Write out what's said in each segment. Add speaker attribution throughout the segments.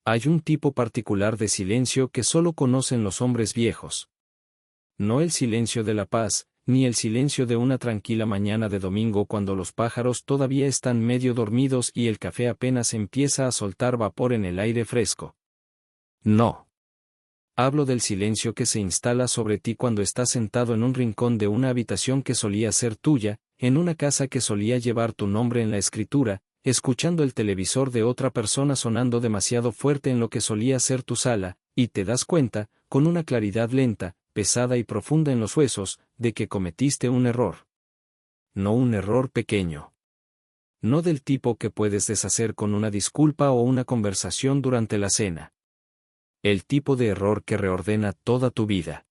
Speaker 1: Hay un tipo particular de silencio que solo conocen los hombres viejos. No el silencio de la paz, ni el silencio de una tranquila mañana de domingo cuando los pájaros todavía están medio dormidos y el café apenas empieza a soltar vapor en el aire fresco. No. Hablo del silencio que se instala sobre ti cuando estás sentado en un rincón de una habitación que solía ser tuya, en una casa que solía llevar tu nombre en la escritura, escuchando el televisor de otra persona sonando demasiado fuerte en lo que solía ser tu sala, y te das cuenta, con una claridad lenta, pesada y profunda en los huesos, de que cometiste un error. No un error pequeño. No del tipo que puedes deshacer con una disculpa o una conversación durante la cena. El tipo de error que reordena toda tu vida.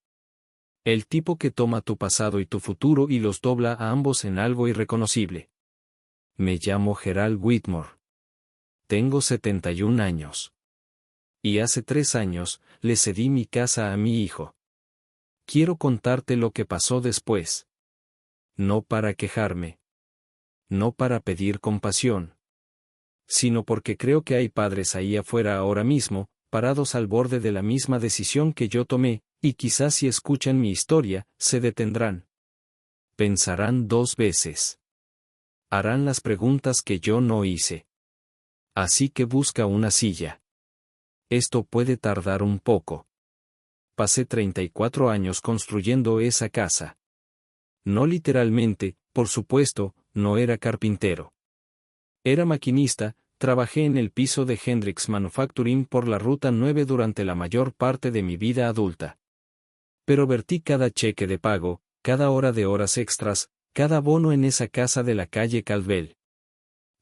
Speaker 1: El tipo que toma tu pasado y tu futuro y los dobla a ambos en algo irreconocible. Me llamo Gerald Whitmore. Tengo 71 años. Y hace 3 años, le cedí mi casa a mi hijo. Quiero contarte lo que pasó después. No para quejarme. No para pedir compasión. Sino porque creo que hay padres ahí afuera ahora mismo, parados al borde de la misma decisión que yo tomé, y quizás si escuchan mi historia, se detendrán. Pensarán 2 veces. Harán las preguntas que yo no hice. Así que busca una silla. Esto puede tardar un poco. Pasé 34 años construyendo esa casa. No literalmente, por supuesto, no era carpintero. Era maquinista, trabajé en el piso de Hendrix Manufacturing por la Ruta 9 durante la mayor parte de mi vida adulta. Pero vertí cada cheque de pago, cada hora de horas extras, cada bono en esa casa de la calle Caldwell.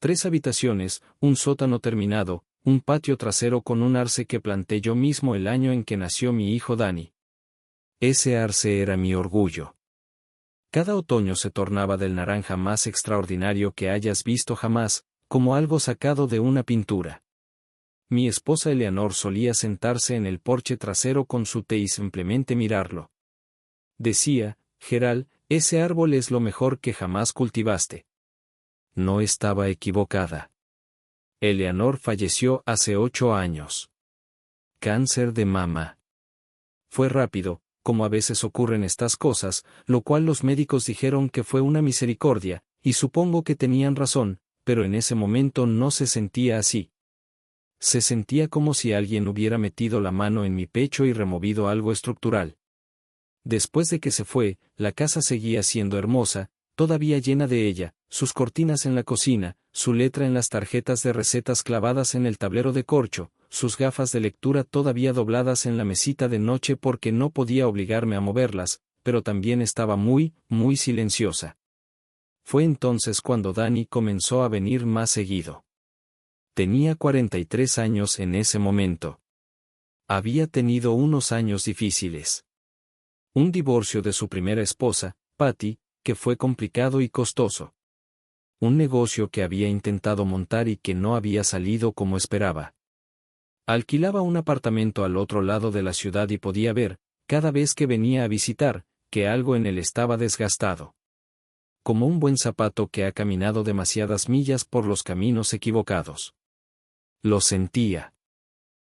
Speaker 1: 3 habitaciones, un sótano terminado, un patio trasero con un arce que planté yo mismo el año en que nació mi hijo Danny. Ese arce era mi orgullo. Cada otoño se tornaba del naranja más extraordinario que hayas visto jamás, como algo sacado de una pintura. Mi esposa Eleanor solía sentarse en el porche trasero con su té y simplemente mirarlo. Decía, Gerald, ese árbol es lo mejor que jamás cultivaste. No estaba equivocada. Eleanor falleció hace 8 años. Cáncer de mama. Fue rápido, como a veces ocurren estas cosas, lo cual los médicos dijeron que fue una misericordia, y supongo que tenían razón, pero en ese momento no se sentía así. Se sentía como si alguien hubiera metido la mano en mi pecho y removido algo estructural. Después de que se fue, la casa seguía siendo hermosa, todavía llena de ella, sus cortinas en la cocina, su letra en las tarjetas de recetas clavadas en el tablero de corcho, sus gafas de lectura todavía dobladas en la mesita de noche porque no podía obligarme a moverlas, pero también estaba muy, muy silenciosa. Fue entonces cuando Danny comenzó a venir más seguido. Tenía 43 años en ese momento. Había tenido unos años difíciles. Un divorcio de su primera esposa, Patty, que fue complicado y costoso. Un negocio que había intentado montar y que no había salido como esperaba. Alquilaba un apartamento al otro lado de la ciudad y podía ver, cada vez que venía a visitar, que algo en él estaba desgastado. Como un buen zapato que ha caminado demasiadas millas por los caminos equivocados. Lo sentía.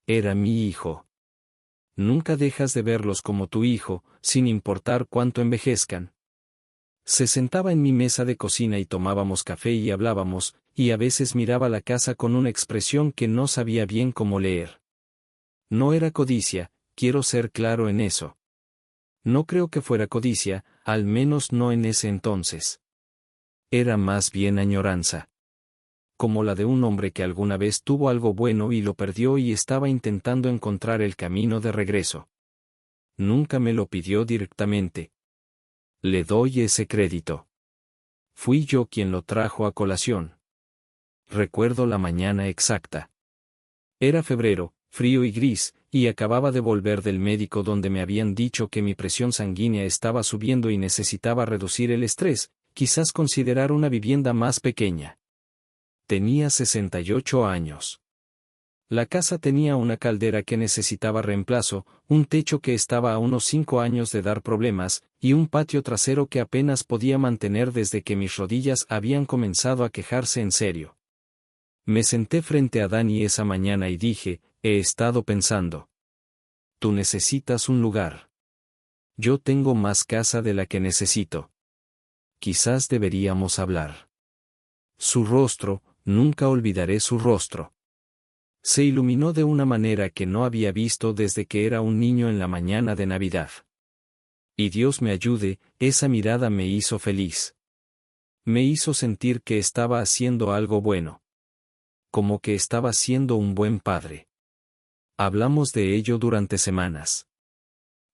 Speaker 1: Era mi hijo. Nunca dejas de verlos como tu hijo, sin importar cuánto envejezcan. Se sentaba en mi mesa de cocina y tomábamos café y hablábamos, y a veces miraba la casa con una expresión que no sabía bien cómo leer. No era codicia, quiero ser claro en eso. No creo que fuera codicia, al menos no en ese entonces. Era más bien añoranza. Como la de un hombre que alguna vez tuvo algo bueno y lo perdió y estaba intentando encontrar el camino de regreso. Nunca me lo pidió directamente. Le doy ese crédito. Fui yo quien lo trajo a colación. Recuerdo la mañana exacta. Era febrero, frío y gris, y acababa de volver del médico donde me habían dicho que mi presión sanguínea estaba subiendo y necesitaba reducir el estrés, quizás considerar una vivienda más pequeña. Tenía 68 años. La casa tenía una caldera que necesitaba reemplazo, un techo que estaba a unos 5 años de dar problemas, y un patio trasero que apenas podía mantener desde que mis rodillas habían comenzado a quejarse en serio. Me senté frente a Dani esa mañana y dije, he estado pensando. Tú necesitas un lugar. Yo tengo más casa de la que necesito. Quizás deberíamos hablar. Su rostro, nunca olvidaré su rostro. Se iluminó de una manera que no había visto desde que era un niño en la mañana de Navidad. Y Dios me ayude, esa mirada me hizo feliz. Me hizo sentir que estaba haciendo algo bueno. Como que estaba siendo un buen padre. Hablamos de ello durante semanas.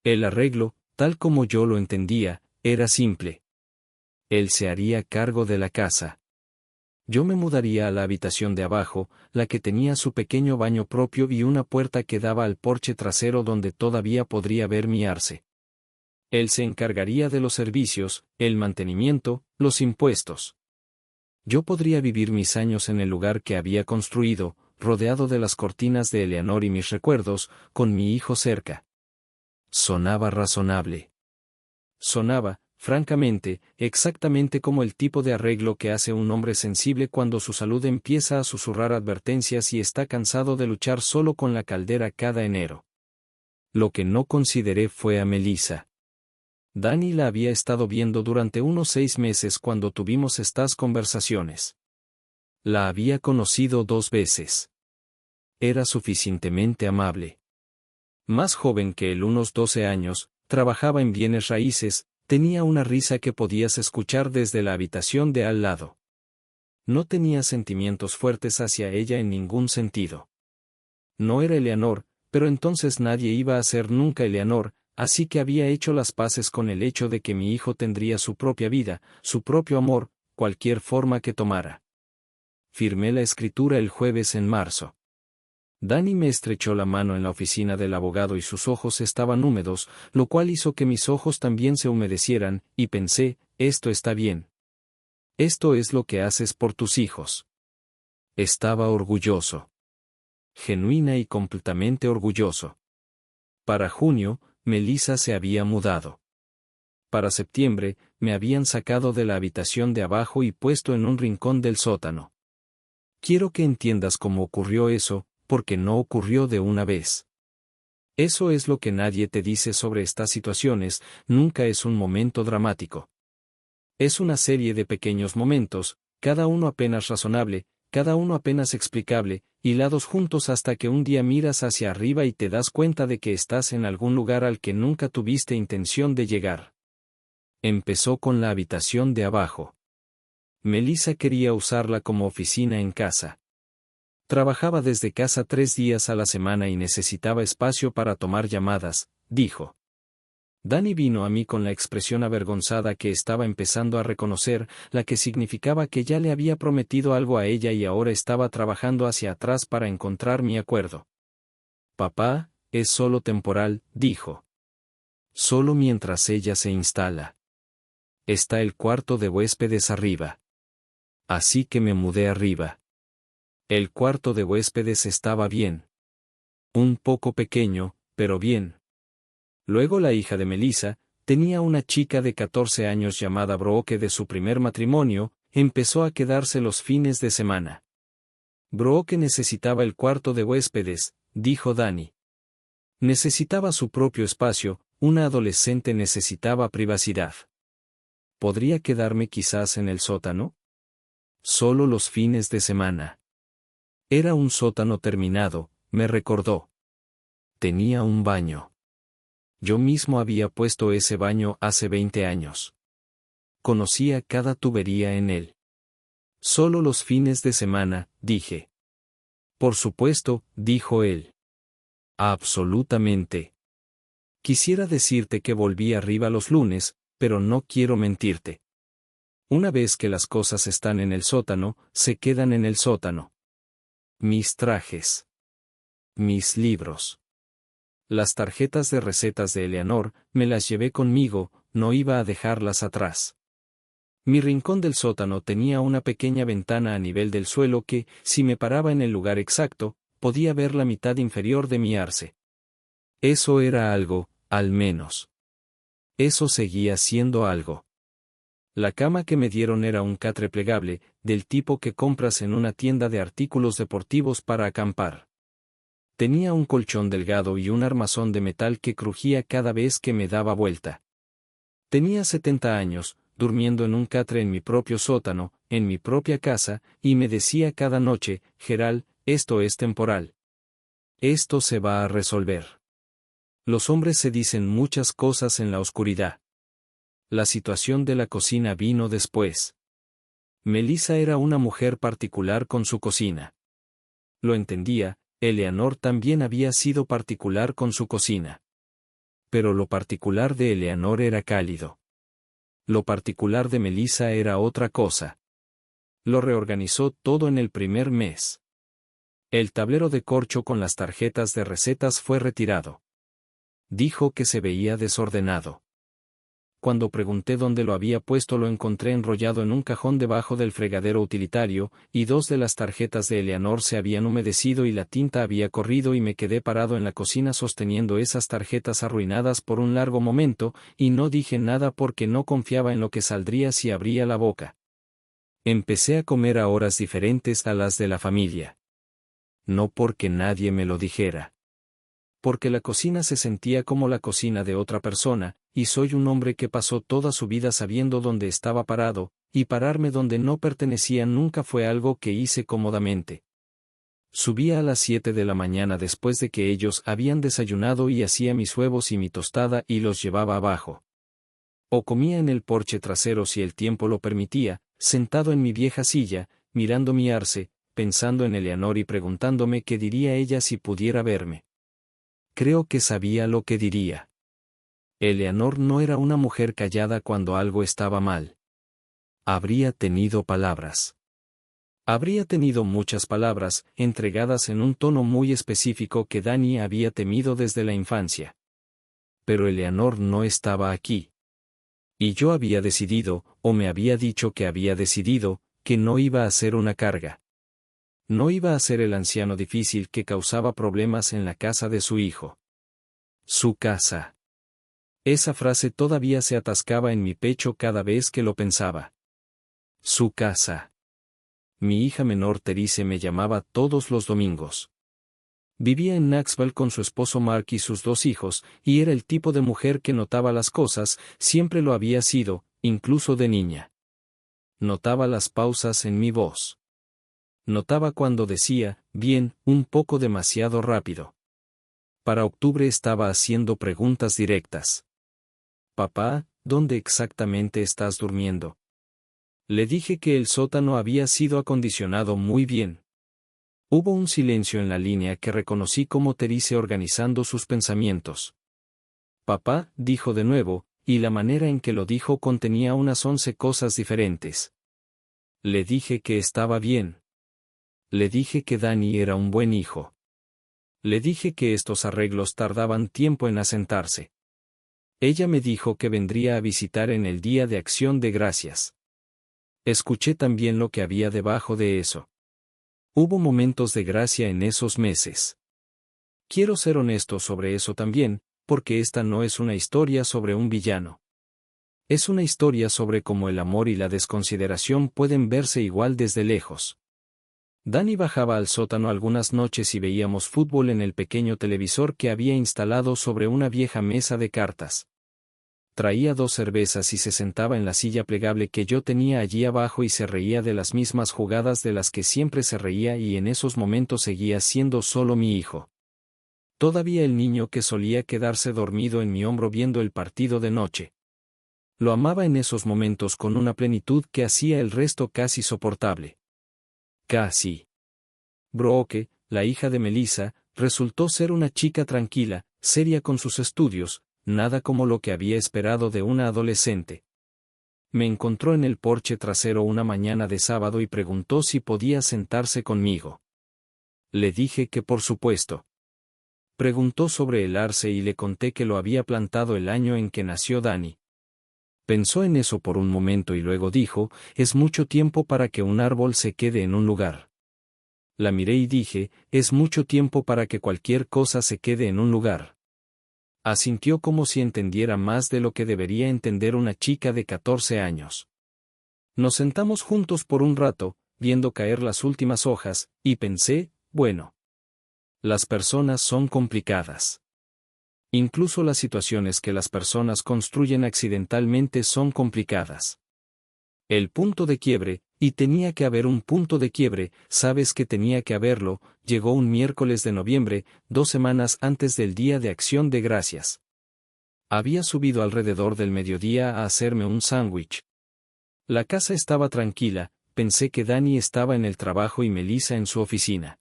Speaker 1: El arreglo, tal como yo lo entendía, era simple. Él se haría cargo de la casa. Yo me mudaría a la habitación de abajo, la que tenía su pequeño baño propio y una puerta que daba al porche trasero donde todavía podría ver mi arce. Él se encargaría de los servicios, el mantenimiento, los impuestos. Yo podría vivir mis años en el lugar que había construido, rodeado de las cortinas de Eleanor y mis recuerdos, con mi hijo cerca. Sonaba razonable. Sonaba, francamente, exactamente como el tipo de arreglo que hace un hombre sensible cuando su salud empieza a susurrar advertencias y está cansado de luchar solo con la caldera cada enero. Lo que no consideré fue a Melissa. Dani la había estado viendo durante unos 6 meses cuando tuvimos estas conversaciones. La había conocido 2 veces. Era suficientemente amable. Más joven que él, unos 12 años, trabajaba en bienes raíces, tenía una risa que podías escuchar desde la habitación de al lado. No tenía sentimientos fuertes hacia ella en ningún sentido. No era Eleanor, pero entonces nadie iba a ser nunca Eleanor, así que había hecho las paces con el hecho de que mi hijo tendría su propia vida, su propio amor, cualquier forma que tomara. Firmé la escritura el jueves en marzo. Dani me estrechó la mano en la oficina del abogado y sus ojos estaban húmedos, lo cual hizo que mis ojos también se humedecieran, y pensé, esto está bien. Esto es lo que haces por tus hijos. Estaba orgulloso. Genuina y completamente orgulloso. Para junio, Melissa se había mudado. Para septiembre, me habían sacado de la habitación de abajo y puesto en un rincón del sótano. Quiero que entiendas cómo ocurrió eso, porque no ocurrió de una vez. Eso es lo que nadie te dice sobre estas situaciones, nunca es un momento dramático. Es una serie de pequeños momentos, cada uno apenas razonable, cada uno apenas explicable, hilados juntos hasta que un día miras hacia arriba y te das cuenta de que estás en algún lugar al que nunca tuviste intención de llegar. Empezó con la habitación de abajo. Melissa quería usarla como oficina en casa. Trabajaba desde casa 3 días a la semana y necesitaba espacio para tomar llamadas, dijo. Dani vino a mí con la expresión avergonzada que estaba empezando a reconocer, la que significaba que ya le había prometido algo a ella y ahora estaba trabajando hacia atrás para encontrar mi acuerdo. Papá, es solo temporal, dijo. Solo mientras ella se instala. Está el cuarto de huéspedes arriba. Así que me mudé arriba. El cuarto de huéspedes estaba bien. Un poco pequeño, pero bien. Luego la hija de Melissa, tenía una chica de 14 años llamada Brooke de su primer matrimonio, empezó a quedarse los fines de semana. Brooke necesitaba el cuarto de huéspedes, dijo Dani. Necesitaba su propio espacio, una adolescente necesitaba privacidad. ¿Podría quedarme quizás en el sótano? Solo los fines de semana. Era un sótano terminado, me recordó. Tenía un baño. Yo mismo había puesto ese baño hace 20 años. Conocía cada tubería en él. Solo los fines de semana, dije. Por supuesto, dijo él. Absolutamente. Quisiera decirte que volví arriba los lunes, pero no quiero mentirte. Una vez que las cosas están en el sótano, se quedan en el sótano. Mis trajes. Mis libros. Las tarjetas de recetas de Eleanor, me las llevé conmigo, no iba a dejarlas atrás. Mi rincón del sótano tenía una pequeña ventana a nivel del suelo que, si me paraba en el lugar exacto, podía ver la mitad inferior de mi arce. Eso era algo, al menos. Eso seguía siendo algo. La cama que me dieron era un catre plegable, del tipo que compras en una tienda de artículos deportivos para acampar. Tenía un colchón delgado y un armazón de metal que crujía cada vez que me daba vuelta. Tenía 70 años, durmiendo en un catre en mi propio sótano, en mi propia casa, y me decía cada noche: Gerald, esto es temporal. Esto se va a resolver. Los hombres se dicen muchas cosas en la oscuridad. La situación de la cocina vino después. Melissa era una mujer particular con su cocina. Lo entendía, Eleanor también había sido particular con su cocina. Pero lo particular de Eleanor era cálido. Lo particular de Melissa era otra cosa. Lo reorganizó todo en el primer mes. El tablero de corcho con las tarjetas de recetas fue retirado. Dijo que se veía desordenado. Cuando pregunté dónde lo había puesto, lo encontré enrollado en un cajón debajo del fregadero utilitario, y 2 de las tarjetas de Eleanor se habían humedecido y la tinta había corrido, y me quedé parado en la cocina sosteniendo esas tarjetas arruinadas por un largo momento, y no dije nada porque no confiaba en lo que saldría si abría la boca. Empecé a comer a horas diferentes a las de la familia. No porque nadie me lo dijera. Porque la cocina se sentía como la cocina de otra persona, y soy un hombre que pasó toda su vida sabiendo dónde estaba parado, y pararme donde no pertenecía nunca fue algo que hice cómodamente. Subía a las 7 de la mañana después de que ellos habían desayunado y hacía mis huevos y mi tostada y los llevaba abajo. O comía en el porche trasero si el tiempo lo permitía, sentado en mi vieja silla, mirando mi arce, pensando en Eleanor y preguntándome qué diría ella si pudiera verme. Creo que sabía lo que diría. Eleanor no era una mujer callada cuando algo estaba mal. Habría tenido palabras. Habría tenido muchas palabras, entregadas en un tono muy específico que Dani había temido desde la infancia. Pero Eleanor no estaba aquí. Y yo había decidido, o me había dicho que había decidido, que no iba a ser una carga. No iba a ser el anciano difícil que causaba problemas en la casa de su hijo. Su casa. Esa frase todavía se atascaba en mi pecho cada vez que lo pensaba. Su casa. Mi hija menor Terice me llamaba todos los domingos. Vivía en Knoxville con su esposo Mark y sus 2 hijos, y era el tipo de mujer que notaba las cosas, siempre lo había sido, incluso de niña. Notaba las pausas en mi voz. Notaba cuando decía, bien, un poco demasiado rápido. Para octubre estaba haciendo preguntas directas. Papá, ¿dónde exactamente estás durmiendo? Le dije que el sótano había sido acondicionado muy bien. Hubo un silencio en la línea que reconocí como Terice organizando sus pensamientos. Papá, dijo de nuevo, y la manera en que lo dijo contenía unas 11 cosas diferentes. Le dije que estaba bien. Le dije que Dani era un buen hijo. Le dije que estos arreglos tardaban tiempo en asentarse. Ella me dijo que vendría a visitar en el Día de Acción de Gracias. Escuché también lo que había debajo de eso. Hubo momentos de gracia en esos meses. Quiero ser honesto sobre eso también, porque esta no es una historia sobre un villano. Es una historia sobre cómo el amor y la desconsideración pueden verse igual desde lejos. Dani bajaba al sótano algunas noches y veíamos fútbol en el pequeño televisor que había instalado sobre una vieja mesa de cartas. Traía 2 cervezas y se sentaba en la silla plegable que yo tenía allí abajo y se reía de las mismas jugadas de las que siempre se reía, y en esos momentos seguía siendo solo mi hijo. Todavía el niño que solía quedarse dormido en mi hombro viendo el partido de noche. Lo amaba en esos momentos con una plenitud que hacía el resto casi soportable. Casi. Brooke, la hija de Melissa, resultó ser una chica tranquila, seria con sus estudios, nada como lo que había esperado de una adolescente. Me encontró en el porche trasero una mañana de sábado y preguntó si podía sentarse conmigo. Le dije que por supuesto. Preguntó sobre el arce y le conté que lo había plantado el año en que nació Dani. Pensó en eso por un momento y luego dijo, es mucho tiempo para que un árbol se quede en un lugar. La miré y dije, es mucho tiempo para que cualquier cosa se quede en un lugar. Asintió como si entendiera más de lo que debería entender una chica de 14 años. Nos sentamos juntos por un rato, viendo caer las últimas hojas, y pensé, bueno. Las personas son complicadas. Incluso las situaciones que las personas construyen accidentalmente son complicadas. El punto de quiebre, y tenía que haber un punto de quiebre, sabes que tenía que haberlo, llegó un miércoles de noviembre, 2 semanas antes del Día de Acción de Gracias. Había subido alrededor del mediodía a hacerme un sándwich. La casa estaba tranquila, pensé que Dani estaba en el trabajo y Melissa en su oficina.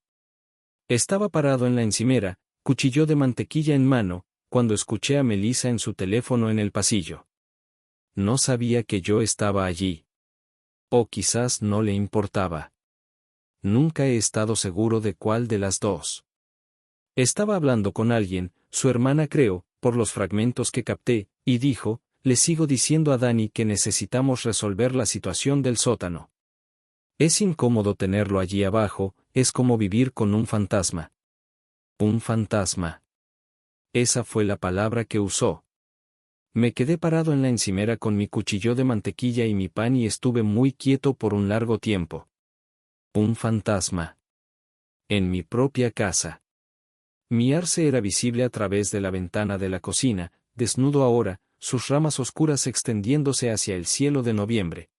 Speaker 1: Estaba parado en la encimera, cuchillo de mantequilla en mano, cuando escuché a Melissa en su teléfono en el pasillo. No sabía que yo estaba allí. O quizás no le importaba. Nunca he estado seguro de cuál de las dos. Estaba hablando con alguien, su hermana creo, por los fragmentos que capté, y dijo, le sigo diciendo a Dani que necesitamos resolver la situación del sótano. Es incómodo tenerlo allí abajo, es como vivir con un fantasma. Un fantasma. Esa fue la palabra que usó. Me quedé parado en la encimera con mi cuchillo de mantequilla y mi pan y estuve muy quieto por un largo tiempo. Un fantasma. En mi propia casa. Mi arce era visible a través de la ventana de la cocina, desnudo ahora, sus ramas oscuras extendiéndose hacia el cielo de noviembre.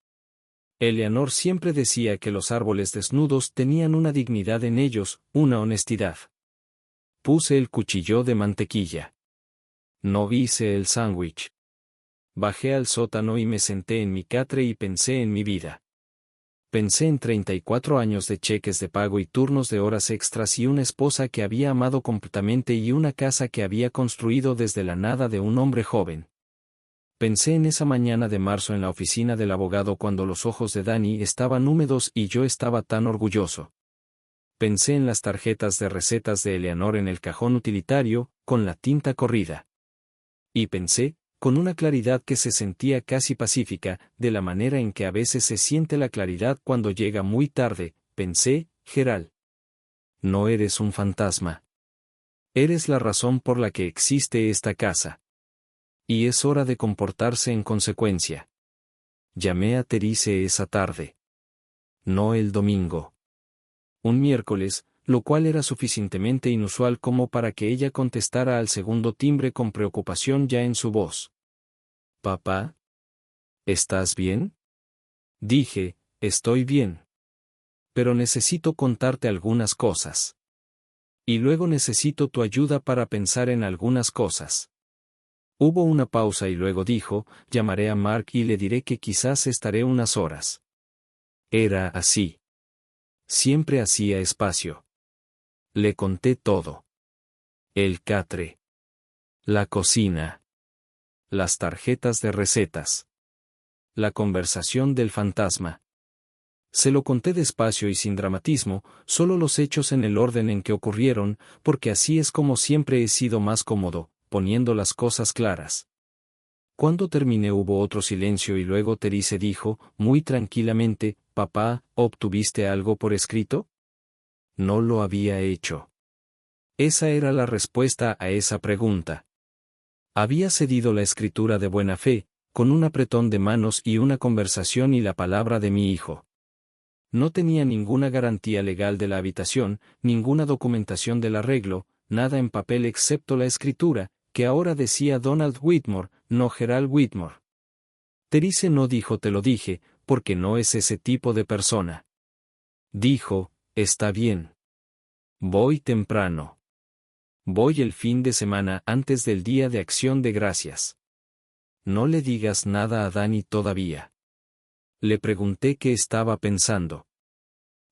Speaker 1: Eleanor siempre decía que los árboles desnudos tenían una dignidad en ellos, una honestidad. Puse el cuchillo de mantequilla. No hice el sándwich. Bajé al sótano y me senté en mi catre y pensé en mi vida. Pensé en 34 años de cheques de pago y turnos de horas extras y una esposa que había amado completamente y una casa que había construido desde la nada de un hombre joven. Pensé en esa mañana de marzo en la oficina del abogado cuando los ojos de Dani estaban húmedos y yo estaba tan orgulloso. Pensé en las tarjetas de recetas de Eleanor en el cajón utilitario, con la tinta corrida. Y pensé, con una claridad que se sentía casi pacífica, de la manera en que a veces se siente la claridad cuando llega muy tarde, pensé, Gerald. No eres un fantasma. Eres la razón por la que existe esta casa. Y es hora de comportarse en consecuencia. Llamé a Therese esa tarde. No el domingo. Un miércoles, lo cual era suficientemente inusual como para que ella contestara al segundo timbre con preocupación ya en su voz. «Papá, ¿estás bien?» Dije, «Estoy bien. Pero necesito contarte algunas cosas. Y luego necesito tu ayuda para pensar en algunas cosas». Hubo una pausa y luego dijo, «Llamaré a Mark y le diré que quizás estaré unas horas». Era así. Siempre hacía espacio. Le conté todo. El catre. La cocina. Las tarjetas de recetas. La conversación del fantasma. Se lo conté despacio y sin dramatismo, solo los hechos en el orden en que ocurrieron, porque así es como siempre he sido más cómodo, poniendo las cosas claras. Cuando terminé hubo otro silencio y luego Therese dijo, muy tranquilamente, «Papá, ¿obtuviste algo por escrito?» No lo había hecho. Esa era la respuesta a esa pregunta. Había cedido la escritura de buena fe, con un apretón de manos y una conversación y la palabra de mi hijo. No tenía ninguna garantía legal de la habitación, ninguna documentación del arreglo, nada en papel excepto la escritura, que ahora decía Donald Whitmore, no Gerald Whitmore. Therese no dijo «te lo dije», porque no es ese tipo de persona. Dijo, «Está bien. Voy temprano. Voy el fin de semana antes del Día de Acción de Gracias. No le digas nada a Dani todavía». Le pregunté qué estaba pensando.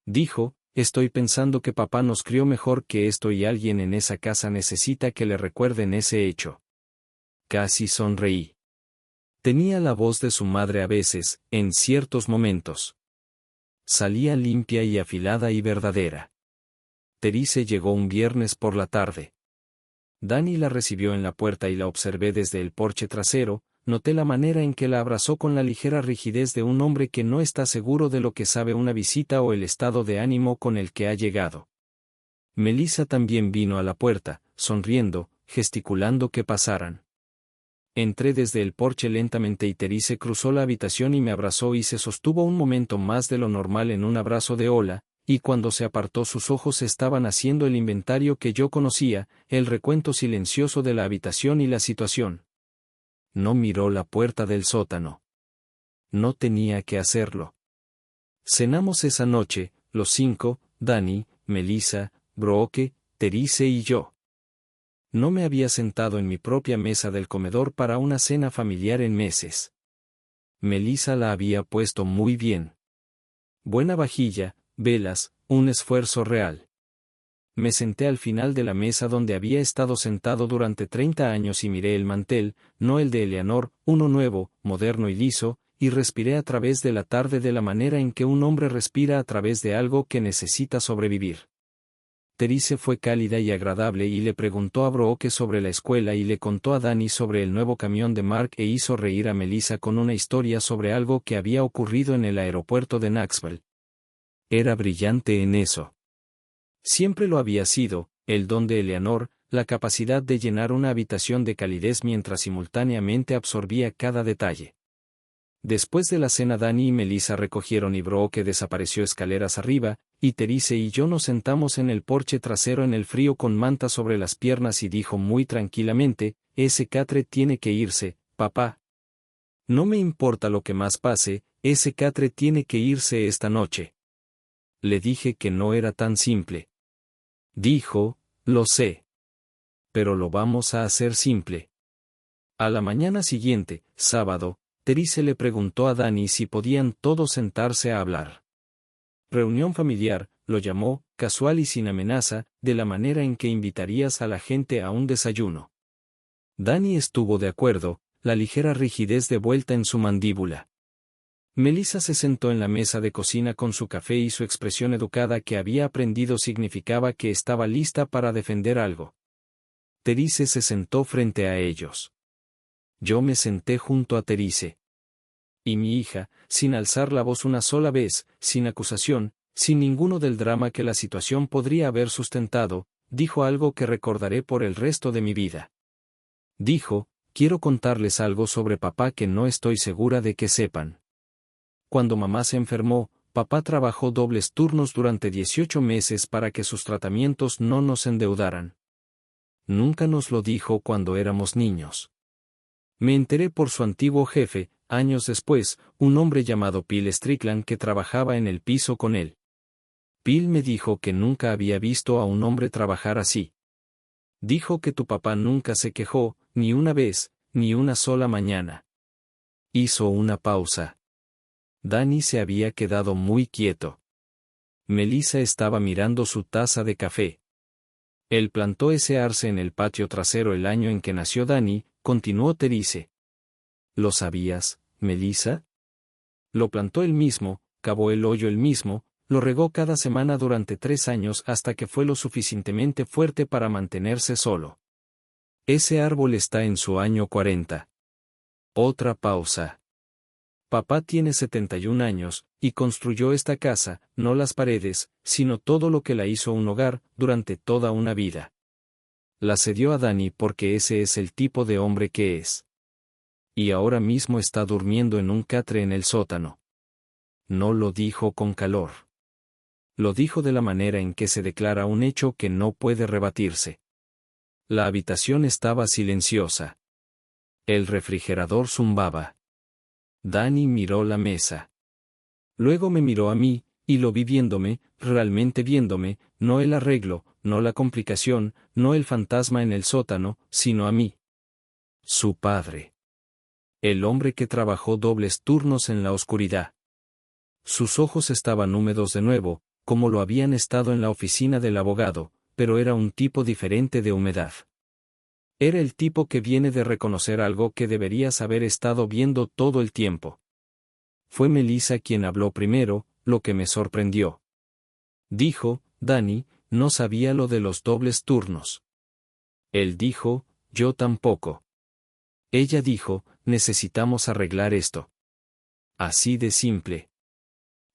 Speaker 1: Dijo, «Estoy pensando que papá nos crió mejor que esto y alguien en esa casa necesita que le recuerden ese hecho». Casi sonreí. Tenía la voz de su madre a veces, en ciertos momentos. Salía limpia y afilada y verdadera. Therese llegó un viernes por la tarde. Dani la recibió en la puerta y la observé desde el porche trasero, noté la manera en que la abrazó con la ligera rigidez de un hombre que no está seguro de lo que sabe una visita o el estado de ánimo con el que ha llegado. Melissa también vino a la puerta, sonriendo, gesticulando que pasaran. Entré desde el porche lentamente y Therese cruzó la habitación y me abrazó y se sostuvo un momento más de lo normal en un abrazo de hola, y cuando se apartó sus ojos estaban haciendo el inventario que yo conocía, el recuento silencioso de la habitación y la situación. No miró la puerta del sótano. No tenía que hacerlo. Cenamos esa noche, los 5, Dani, Melissa, Brooke, Therese y yo. No me había sentado en mi propia mesa del comedor para una cena familiar en meses. Melissa la había puesto muy bien. Buena vajilla, velas, un esfuerzo real. Me senté al final de la mesa donde había estado sentado durante 30 años y miré el mantel, no el de Eleanor, uno nuevo, moderno y liso, y respiré a través de la tarde de la manera en que un hombre respira a través de algo que necesita sobrevivir. Therese fue cálida y agradable y le preguntó a Brooke sobre la escuela y le contó a Dani sobre el nuevo camión de Mark e hizo reír a Melissa con una historia sobre algo que había ocurrido en el aeropuerto de Knoxville. Era brillante en eso. Siempre lo había sido, el don de Eleanor, la capacidad de llenar una habitación de calidez mientras simultáneamente absorbía cada detalle. Después de la cena Dani y Melissa recogieron y Brooke desapareció escaleras arriba, y Therese y yo nos sentamos en el porche trasero en el frío con manta sobre las piernas y dijo muy tranquilamente, ese catre tiene que irse, papá. No me importa lo que más pase, ese catre tiene que irse esta noche. Le dije que no era tan simple. Dijo, lo sé. Pero lo vamos a hacer simple. A la mañana siguiente, sábado, Therese le preguntó a Dani si podían todos sentarse a hablar. Reunión familiar, lo llamó, casual y sin amenaza, de la manera en que invitarías a la gente a un desayuno. Dani estuvo de acuerdo, la ligera rigidez de vuelta en su mandíbula. Melissa se sentó en la mesa de cocina con su café y su expresión educada que había aprendido significaba que estaba lista para defender algo. Therese se sentó frente a ellos. Yo me senté junto a Therese. Y mi hija, sin alzar la voz una sola vez, sin acusación, sin ninguno del drama que la situación podría haber sustentado, dijo algo que recordaré por el resto de mi vida. Dijo, quiero contarles algo sobre papá que no estoy segura de que sepan. Cuando mamá se enfermó, papá trabajó dobles turnos durante 18 meses para que sus tratamientos no nos endeudaran. Nunca nos lo dijo cuando éramos niños. Me enteré por su antiguo jefe, años después, un hombre llamado Phil Strickland que trabajaba en el piso con él. Phil me dijo que nunca había visto a un hombre trabajar así. Dijo que tu papá nunca se quejó, ni una vez, ni una sola mañana. Hizo una pausa. Dani se había quedado muy quieto. Melissa estaba mirando su taza de café. Él plantó ese arce en el patio trasero el año en que nació Dani, continuó Therese. ¿Lo sabías, Melissa? Lo plantó él mismo, cavó el hoyo él mismo, lo regó cada semana durante 3 años hasta que fue lo suficientemente fuerte para mantenerse solo. Ese árbol está en su año 40. Otra pausa. Papá tiene 71 años, y construyó esta casa, no las paredes, sino todo lo que la hizo un hogar, durante toda una vida. La cedió a Dani porque ese es el tipo de hombre que es. Y ahora mismo está durmiendo en un catre en el sótano. No lo dijo con calor. Lo dijo de la manera en que se declara un hecho que no puede rebatirse. La habitación estaba silenciosa. El refrigerador zumbaba. Dani miró la mesa. Luego me miró a mí, y lo vi viéndome, realmente viéndome, no el arreglo, no la complicación, no el fantasma en el sótano, sino a mí. Su padre. El hombre que trabajó dobles turnos en la oscuridad. Sus ojos estaban húmedos de nuevo, como lo habían estado en la oficina del abogado, pero era un tipo diferente de humedad. Era el tipo que viene de reconocer algo que deberías haber estado viendo todo el tiempo. Fue Melissa quien habló primero, lo que me sorprendió. Dijo, Dani, no sabía lo de los dobles turnos. Él dijo, yo tampoco. Ella dijo, necesitamos arreglar esto. Así de simple.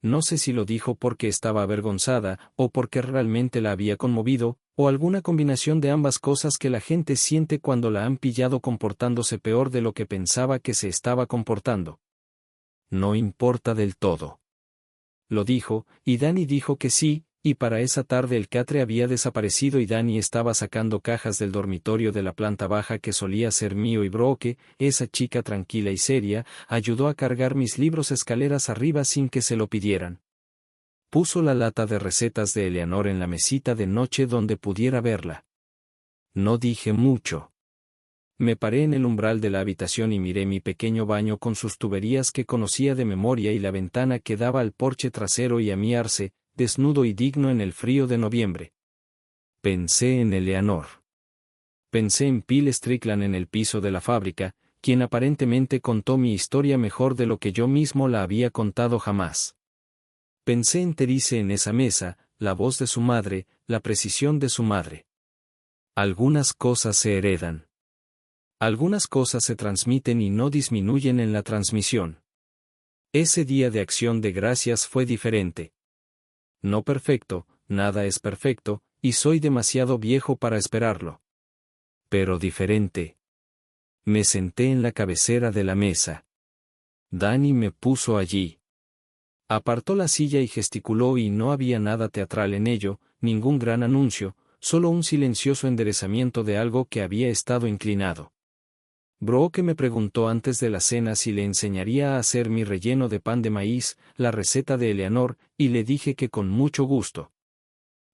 Speaker 1: No sé si lo dijo porque estaba avergonzada, o porque realmente la había conmovido, O alguna combinación de ambas cosas que la gente siente cuando la han pillado comportándose peor de lo que pensaba que se estaba comportando. No importa del todo. Lo dijo, y Danny dijo que sí, y para esa tarde el catre había desaparecido y Danny estaba sacando cajas del dormitorio de la planta baja que solía ser mío y Brooke, esa chica tranquila y seria, ayudó a cargar mis libros escaleras arriba sin que se lo pidieran. Puso la lata de recetas de Eleanor en la mesita de noche donde pudiera verla. No dije mucho. Me paré en el umbral de la habitación y miré mi pequeño baño con sus tuberías que conocía de memoria y la ventana que daba al porche trasero y a mi arce, desnudo y digno en el frío de noviembre. Pensé en Eleanor. Pensé en Phil Strickland en el piso de la fábrica, quien aparentemente contó mi historia mejor de lo que yo mismo la había contado jamás. Pensé en Therese en esa mesa, la voz de su madre, la precisión de su madre. Algunas cosas se heredan. Algunas cosas se transmiten y no disminuyen en la transmisión. Ese día de acción de gracias fue diferente. No perfecto, nada es perfecto, y soy demasiado viejo para esperarlo. Pero diferente. Me senté en la cabecera de la mesa. Danny me puso allí. Apartó la silla y gesticuló y no había nada teatral en ello, ningún gran anuncio, solo un silencioso enderezamiento de algo que había estado inclinado. Brooke me preguntó antes de la cena si le enseñaría a hacer mi relleno de pan de maíz, la receta de Eleanor, y le dije que con mucho gusto.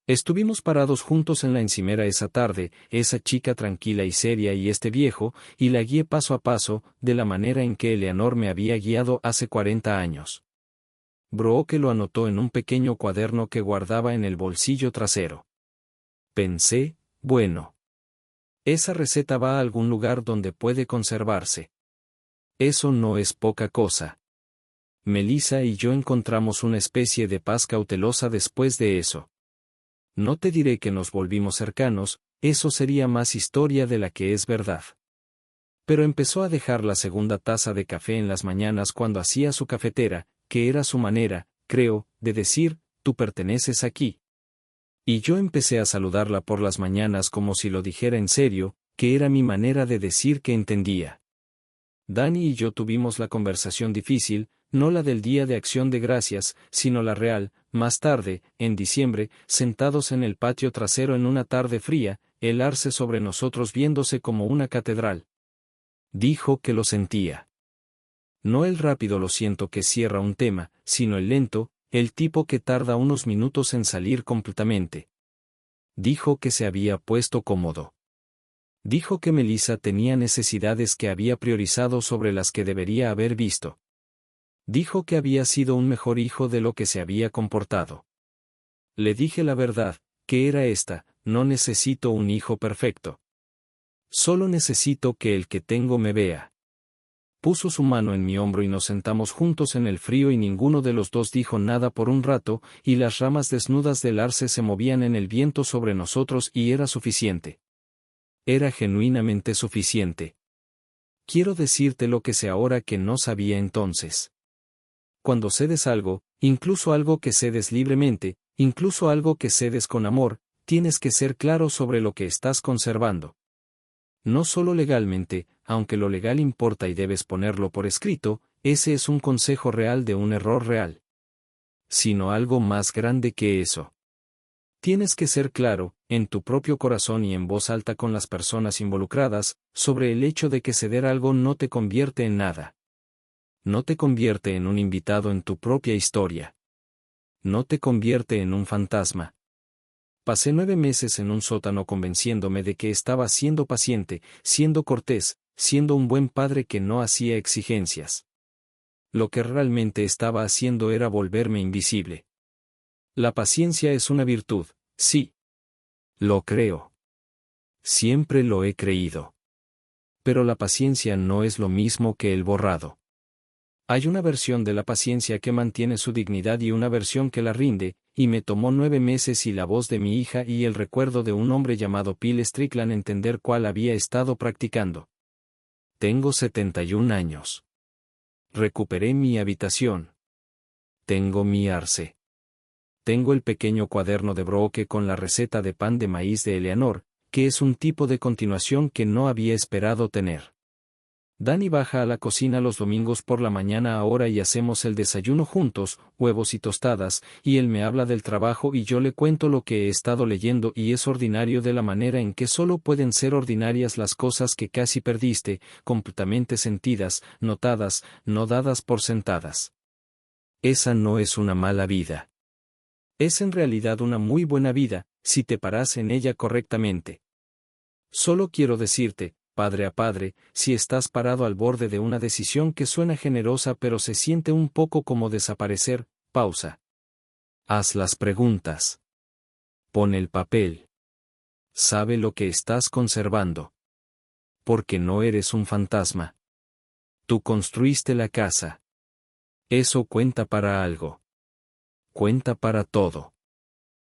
Speaker 1: Estuvimos parados juntos en la encimera esa tarde, esa chica tranquila y seria y este viejo, y la guié paso a paso, de la manera en que Eleanor me había guiado hace 40 años. Brooke lo anotó en un pequeño cuaderno que guardaba en el bolsillo trasero. Pensé, bueno. Esa receta va a algún lugar donde puede conservarse. Eso no es poca cosa. Melissa y yo encontramos una especie de paz cautelosa después de eso. No te diré que nos volvimos cercanos, eso sería más historia de la que es verdad. Pero empezó a dejar la segunda taza de café en las mañanas cuando hacía su cafetera, que era su manera, creo, de decir, tú perteneces aquí. Y yo empecé a saludarla por las mañanas como si lo dijera en serio, que era mi manera de decir que entendía. Danny y yo tuvimos la conversación difícil, no la del Día de Acción de Gracias, sino la real, más tarde, en diciembre, sentados en el patio trasero en una tarde fría, el arce sobre nosotros viéndose como una catedral. Dijo que lo sentía. No el rápido lo siento que cierra un tema, sino el lento, el tipo que tarda unos minutos en salir completamente. Dijo que se había puesto cómodo. Dijo que Melissa tenía necesidades que había priorizado sobre las que debería haber visto. Dijo que había sido un mejor hijo de lo que se había comportado. Le dije la verdad, que era esta, no necesito un hijo perfecto. Solo necesito que el que tengo me vea. Puso su mano en mi hombro y nos sentamos juntos en el frío y ninguno de los dos dijo nada por un rato, y las ramas desnudas del arce se movían en el viento sobre nosotros y era suficiente. Era genuinamente suficiente. Quiero decirte lo que sé ahora que no sabía entonces. Cuando cedes algo, incluso algo que cedes libremente, incluso algo que cedes con amor, tienes que ser claro sobre lo que estás conservando. No solo legalmente, aunque lo legal importa y debes ponerlo por escrito, ese es un consejo real de un error real. Sino algo más grande que eso. Tienes que ser claro, en tu propio corazón y en voz alta con las personas involucradas, sobre el hecho de que ceder algo no te convierte en nada. No te convierte en un invitado en tu propia historia. No te convierte en un fantasma. Pasé 9 meses en un sótano convenciéndome de que estaba siendo paciente, siendo cortés, siendo un buen padre que no hacía exigencias. Lo que realmente estaba haciendo era volverme invisible. La paciencia es una virtud, sí. Lo creo. Siempre lo he creído. Pero la paciencia no es lo mismo que el borrado. Hay una versión de la paciencia que mantiene su dignidad y una versión que la rinde, y me tomó 9 meses y la voz de mi hija y el recuerdo de un hombre llamado Phil Strickland entender cuál había estado practicando. Tengo 71 años. Recuperé mi habitación. Tengo mi arce. Tengo el pequeño cuaderno de Brooke con la receta de pan de maíz de Eleanor, que es un tipo de continuación que no había esperado tener. Dani baja a la cocina los domingos por la mañana ahora y hacemos el desayuno juntos, huevos y tostadas, y él me habla del trabajo y yo le cuento lo que he estado leyendo y es ordinario de la manera en que solo pueden ser ordinarias las cosas que casi perdiste, completamente sentidas, notadas, no dadas por sentadas. Esa no es una mala vida. Es en realidad una muy buena vida, si te paras en ella correctamente. Solo quiero decirte, padre a padre, si estás parado al borde de una decisión que suena generosa pero se siente un poco como desaparecer, pausa. Haz las preguntas. Pon el papel. Sabe lo que estás conservando. Porque no eres un fantasma. Tú construiste la casa. Eso cuenta para algo. Cuenta para todo.